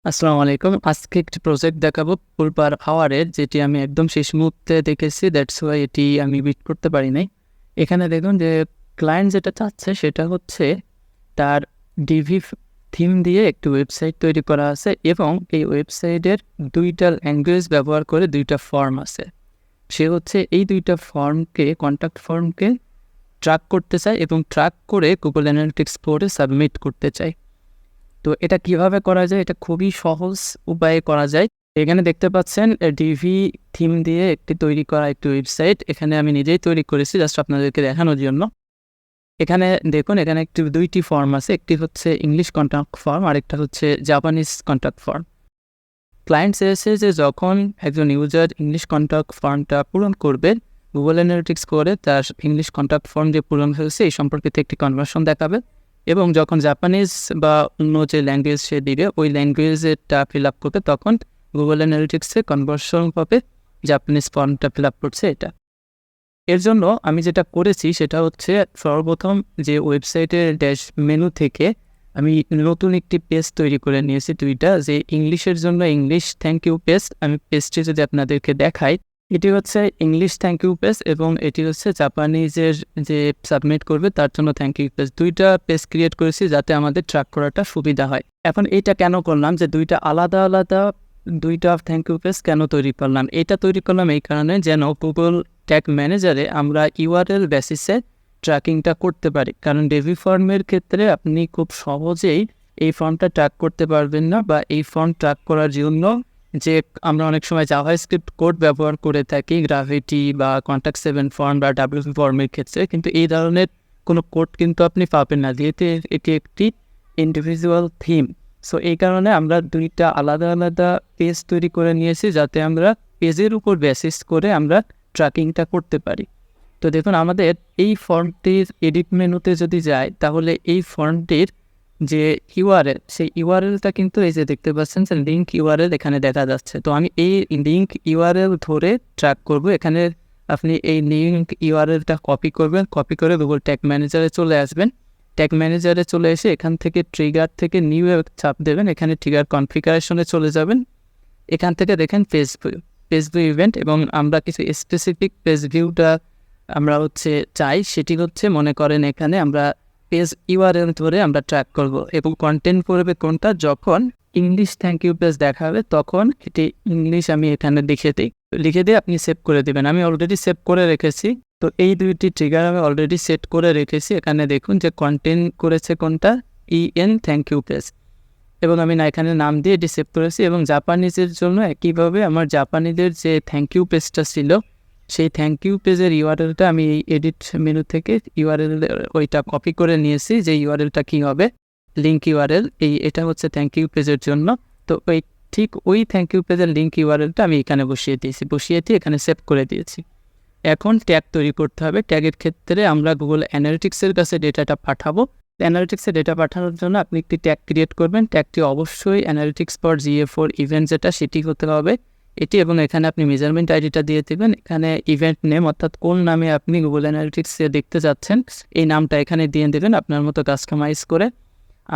আসসালামু আলাইকুম। আজকে একটি প্রজেক্ট দেখাবো ফুল পার আওয়ারের, যেটি আমি একদম শেষ মুহূর্তে দেখেছি। দ্যাটস ওয়াই এটি আমি বিট করতে পারি নাই। এখানে দেখুন যে ক্লায়েন্ট যেটা চাচ্ছে সেটা হচ্ছে তার ডিভি থিম দিয়ে একটি ওয়েবসাইট তৈরি করা আছে এবং এই ওয়েবসাইটের ২টা ল্যাঙ্গুয়েজ ব্যবহার করে ২টা ফর্ম আছে। সে হচ্ছে এই ২টা ফর্মকে কন্ট্যাক্ট ফর্মকে ট্র্যাক করতে চায় এবং ট্র্যাক করে Google Analytics বোর্ডে সাবমিট করতে চায়। তো এটা কিভাবে করা যায়? এটা খুবই সহজ উপায়ে করা যায়। এখানে দেখতে পাচ্ছেন ডিভি থিম দিয়ে তৈরি করা একটি ওয়েবসাইট। এখানে আমি নিজেই তৈরি করেছি জাস্ট আপনাদেরকে দেখানোর জন্য। এখানে দেখুন, এখানে ২টি ফর্ম আছে। একটি হচ্ছে ইংলিশ কন্ট্যাক্ট ফর্ম, আরেকটা হচ্ছে জাপানিজ কন্ট্যাক্ট ফর্ম। ক্লায়েন্ট চেয়েছে যে যখন একজন ইউজার ইংলিশ কন্ট্যাক্ট ফর্মটা পূরণ করবে, Google Analytics করে তার ইংলিশ কন্ট্যাক্ট ফর্ম যে পূরণ হয়েছে এই সম্পর্কিত একটি কনভার্সন দেখাবে এবং যখন জাপানিজ বা অন্য যে ল্যাঙ্গুয়েজ সে দিবে ওই ল্যাঙ্গুয়েজেরটা ফিল আপ করবে, তখন Google Analytics-এ কনভার্সন হবে জাপানিজ ফর্মটা ফিল আপ করছে এটা। এর জন্য আমি যেটা করেছি সেটা হচ্ছে সর্বপ্রথম যে ওয়েবসাইটের ড্যাশ মেনু থেকে আমি নতুন একটি পেজ তৈরি করে নিয়েছি ২টা, যে ইংলিশের জন্য ইংলিশ থ্যাংক ইউ পেজ। আমি পেজটি যদি আপনাদেরকে দেখাই, এটি হচ্ছে ইংলিশ থ্যাংক ইউ পেজ এবং এটি হচ্ছে জাপানিজের যে সাবমিট করবে তার জন্য থ্যাংক ইউ পেজ। ২টা পেজ ক্রিয়েট করেছি যাতে আমাদের ট্র্যাক করাটা সুবিধা হয়। এখন এইটা কেন করলাম, যে ২টা আলাদা আলাদা ২টা থ্যাংক ইউ পেজ কেন তৈরি করলাম? এটা তৈরি করলাম এই কারণে যেন Google ট্যাগ ম্যানেজারে আমরা ইউআরএল বেসিসে ট্র্যাকিংটা করতে পারি। কারণ ডিভি ফর্মের ক্ষেত্রে আপনি খুব সহজেই এই ফর্মটা ট্র্যাক করতে পারবেন না, বা এই ফর্ম ট্র্যাক করার জন্য যে আমরা অনেক সময় জাভাস্ক্রিপ্ট কোড ব্যবহার করে থাকি গ্রাভিটি বা কন্ট্যাক্ট7 ফর্ম বা ডাব্লিউপি ফর্মের ক্ষেত্রে, কিন্তু এই ধরনের কোনো কোড কিন্তু আপনি পাবেন না, যেহেতু এটি একটি ইন্ডিভিজুয়াল থিম। সো এই কারণে আমরা ২টা আলাদা আলাদা পেজ তৈরি করে নিয়েছি যাতে আমরা পেজের উপর বেসিস করে আমরা ট্র্যাকিংটা করতে পারি। তো দেখুন, আমাদের এই ফর্মটির এডিট মেনুতে যদি যাই তাহলে এই ফর্মটির যে ইউআরএল, সেই ইউআরএলটা কিন্তু এই যে দেখতে পাচ্ছেন যে লিঙ্ক ইউআরএল এখানে দেখা যাচ্ছে। তো আমি এই লিঙ্ক ইউআরএল ধরে ট্র্যাক করব। এখানে আপনি এই লিঙ্ক ইউআরএলটা কপি করবেন, কপি করে Google ট্যাগ ম্যানেজারে চলে আসবেন। ট্যাগ ম্যানেজারে চলে এসে এখান থেকে ট্রিগার থেকে নিউ চাপ দেবেন, এখানে ট্রিগার কনফিগারেশনে চলে যাবেন। এখান থেকে দেখেন পেজ ভিউ ইভেন্ট, এবং আমরা কিছু স্পেসিফিক পেজ ভিউটা আমরা চাই, সেটি হচ্ছে মনে করেন এখানে আমরা পেজ ইউআরএল ধরে আমরা ট্র্যাক করব এবং কন্টেন্ট করবে কোনটা, যখন ইংলিশ থ্যাংক ইউ পেজ দেখাবে তখন এটি ইংলিশ আমি এখানে লিখে দিয়ে আপনি সেভ করে দেবেন। আমি অলরেডি সেভ করে রেখেছি। তো এই ২টি ট্রিগার আমি অলরেডি সেট করে রেখেছি। এখানে দেখুন যে কন্টেন্ট করেছে কোনটা, ইএন থ্যাংক ইউ পেজ, এবং আমি এখানে নাম দিয়ে এটি সেভ করেছি। এবং জাপানিজের জন্য একইভাবে আমার জাপানিজের যে থ্যাংক ইউ পেজটা ছিল সেই থ্যাংক ইউ পেজের ইউআরএলটা আমি এই এডিট মেনু থেকে ইউআরএল ওইটা কপি করে নিয়েছি। যে ইউআরএলটা কী হবে, লিঙ্ক ইউআরএল, এটা হচ্ছে থ্যাংক ইউ পেজের জন্য। তো ঠিক ওই থ্যাংক ইউ পেজের লিঙ্ক ইউআরএলটা আমি এখানে বসিয়ে দিয়ে এখানে সেভ করে দিয়েছি। এখন ট্যাগ তৈরি করতে হবে। ট্যাগের ক্ষেত্রে আমরা Google Analytics-এর কাছে ডেটাটা পাঠাবো। অ্যানালিটিক্সে ডেটা পাঠানোর জন্য আপনি একটি ট্যাগ ক্রিয়েট করবেন। ট্যাগটি অবশ্যই analytics.ga4 ইভেন্ট যেটা সেটি হতে হবে এটি, এবং এখানে আপনি মেজারমেন্ট আইডিটা দিয়ে দেবেন। এখানে ইভেন্ট নেম অর্থাৎ কোন নামে আপনি Google Analytics-এ দেখতে যাচ্ছেন এই নামটা এখানে দিয়ে দেবেন আপনার মতো কাস্টমাইজ করে।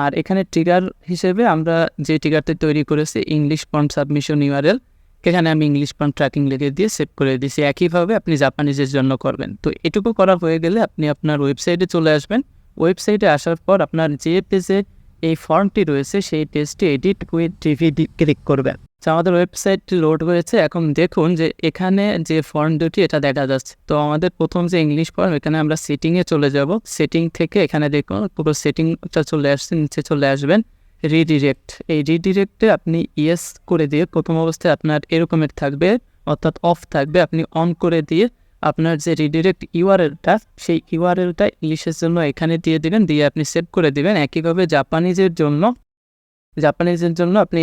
আর এখানে ট্রিগার হিসেবে আমরা যে ট্রিগারটি তৈরি করেছি ইংলিশ ফর্ম সাবমিশন ইউআরএল, এখানে আমি ইংলিশ ফর্ম ট্র্যাকিং লিখে দিয়ে সেভ করে দিয়েছি। একইভাবে আপনি জাপানিজের জন্য করবেন। তো এটুকু করা হয়ে গেলে আপনি আপনার ওয়েবসাইটে চলে আসবেন। ওয়েবসাইটে আসার পর আপনার যে পেজে এই ফর্মটি রয়েছে সেই পেজটি এডিট উইথ ডিভি ক্লিক করবেন। তো আমাদের ওয়েবসাইটটি লোড হয়েছে। এখন দেখুন যে এখানে যে ফর্ম দুটি এটা দেখা যাচ্ছে। তো আমাদের প্রথম যে ইংলিশ ফর্ম, এখানে আমরা সেটিংয়ে চলে যাব। সেটিং থেকে এখানে দেখুন পুরো সেটিংটা চলে আসছে, নিচে চলে আসবেন রিডিরেক্ট। এই রিডিরেক্টে আপনি ইয়েস করে দিয়ে প্রথম অবস্থায় আপনার এরকমের থাকবে অর্থাৎ অফ থাকবে, আপনি অন করে দিয়ে আপনার যে রিডিরেক্ট ইউআরএলটা সেই ইউআরএলটা ইংলিশের জন্য এখানে দিয়ে দেবেন, দিয়ে আপনি সেভ করে দেবেন। একইভাবে জাপানিজের জন্য আপনি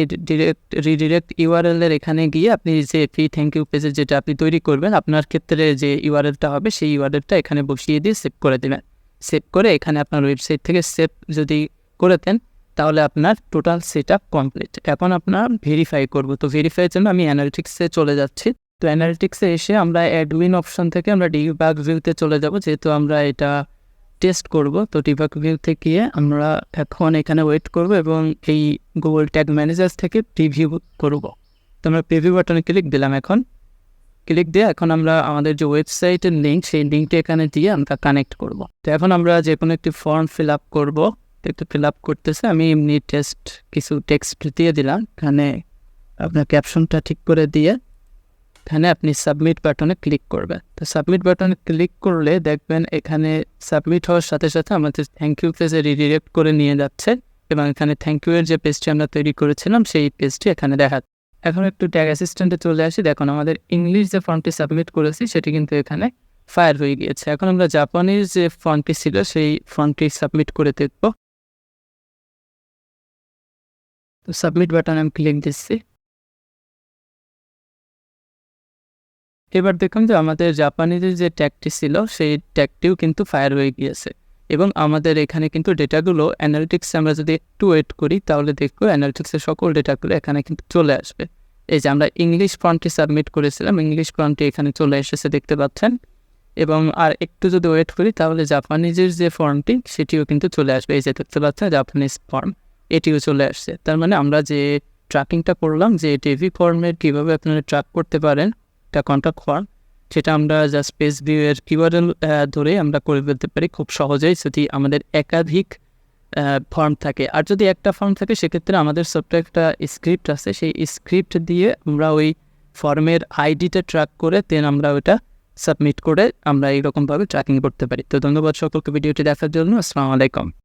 রিডিরেক্ট ইউআরএল-এর এখানে গিয়ে আপনি যে থ্যাংক ইউ পেজের যেটা আপনি তৈরি করবেন আপনার ক্ষেত্রে যে ইউআরএলটা হবে সেই ইউআরএলটা এখানে বসিয়ে দিয়ে সেভ করে দেবেন। সেভ করে এখানে আপনার ওয়েবসাইট থেকে সেভ যদি করে দেন তাহলে আপনার টোটাল সেটআপ কমপ্লিট। এখন আপনার ভেরিফাই করব। তো ভেরিফাইয়ের জন্য আমি অ্যানালিটিক্সে চলে যাচ্ছি। তো অ্যানালিটিক্সে এসে আমরা অ্যাডমিন অপশন থেকে আমরা ডিবাগ ভিউতে চলে যাব, যেহেতু আমরা এটা টেস্ট করব। তো ডিবাগ ভিউ থেকে গিয়ে আমরা এখন এখানে ওয়েট করব এবং এই গুগল ট্যাগ ম্যানেজার থেকে প্রিভিউ করব। তো আমরা প্রিভিউ বাটনে ক্লিক দিলাম। এখন ক্লিক দিয়ে এখন আমরা আমাদের যে ওয়েবসাইটের লিঙ্ক, সেই লিঙ্কটা এখানে দিয়ে আমরা কানেক্ট করব। তো এখন আমরা যে কোনো একটি ফর্ম ফিল আপ করবো। একটু ফিল আপ করতেছে, আমি এমনি কিছু টেক্সট দিয়ে দিলাম। এখানে আপনার ক্যাপশনটা ঠিক করে দিয়ে এখানে আপনি সাবমিট বাটনে ক্লিক করবেন। তো সাবমিট বাটনে ক্লিক করলে দেখবেন এখানে সাবমিট হওয়ার সাথে সাথে আমাদের থ্যাংক ইউ পেজে রিডিরেক্ট করে নিয়ে যাচ্ছে এবং এখানে থ্যাংক ইউ এর যে পেজটি আমরা তৈরি করেছিলাম সেই পেজটি এখানে দেখাচ্ছে। এখন একটু ট্যাগ অ্যাসিস্ট্যান্টে চলে আসি। দেখুন আমাদের ইংলিশ যে ফর্মটি সাবমিট করেছি সেটি কিন্তু এখানে ফায়ার হয়ে গিয়েছে। এখন আমরা জাপানিজ যে ফর্মটি ছিল সেই ফর্মটি সাবমিট করে দেখব। তো সাবমিট বাটনে আমি ক্লিক দিচ্ছি। এবার দেখুন যে আমাদের জাপানিজের যে ট্যাগটি ছিল সেই ট্যাগটিও কিন্তু ফায়ার হয়ে গিয়েছে এবং আমাদের এখানে কিন্তু ডেটাগুলো অ্যানালিটিক্সে আমরা যদি একটু ওয়েট করি তাহলে দেখবো অ্যানালিটিক্সের সকল ডেটাগুলো এখানে কিন্তু চলে আসবে। এই যে আমরা ইংলিশ ফর্মটি সাবমিট করেছিলাম, ইংলিশ ফর্মটি এখানে চলে এসেছে দেখতে পাচ্ছেন। এবং আর একটু যদি ওয়েট করি তাহলে জাপানিজের যে ফর্মটি সেটিও কিন্তু চলে আসবে। এই যে দেখতে পাচ্ছেন জাপানিজ ফর্ম, এটিও চলে আসছে। তার মানে আমরা যে ট্র্যাকিংটা করলাম যে টিভি ফর্মের কীভাবে আপনারা ট্র্যাক করতে পারেন একটা কন্ট্যাক্ট ফর্ম, সেটা আমরা জাস্ট পেজ ভিউ এর কিওয়ার্ড ধরে আমরা করে ফেলতে পারি খুব সহজেই, যদি আমাদের একাধিক ফর্ম থাকে। আর যদি একটা ফর্ম থাকে সেক্ষেত্রে আমাদের ছোট্ট একটা স্ক্রিপ্ট আছে, সেই স্ক্রিপ্ট দিয়ে আমরা ওই ফর্মের আইডিটা ট্র্যাক করে দেন আমরা ওটা সাবমিট করে আমরা এইরকমভাবে ট্র্যাকিং করতে পারি। তো ধন্যবাদ সকলকে ভিডিওটি দেখার জন্য। আসসালামু আলাইকুম।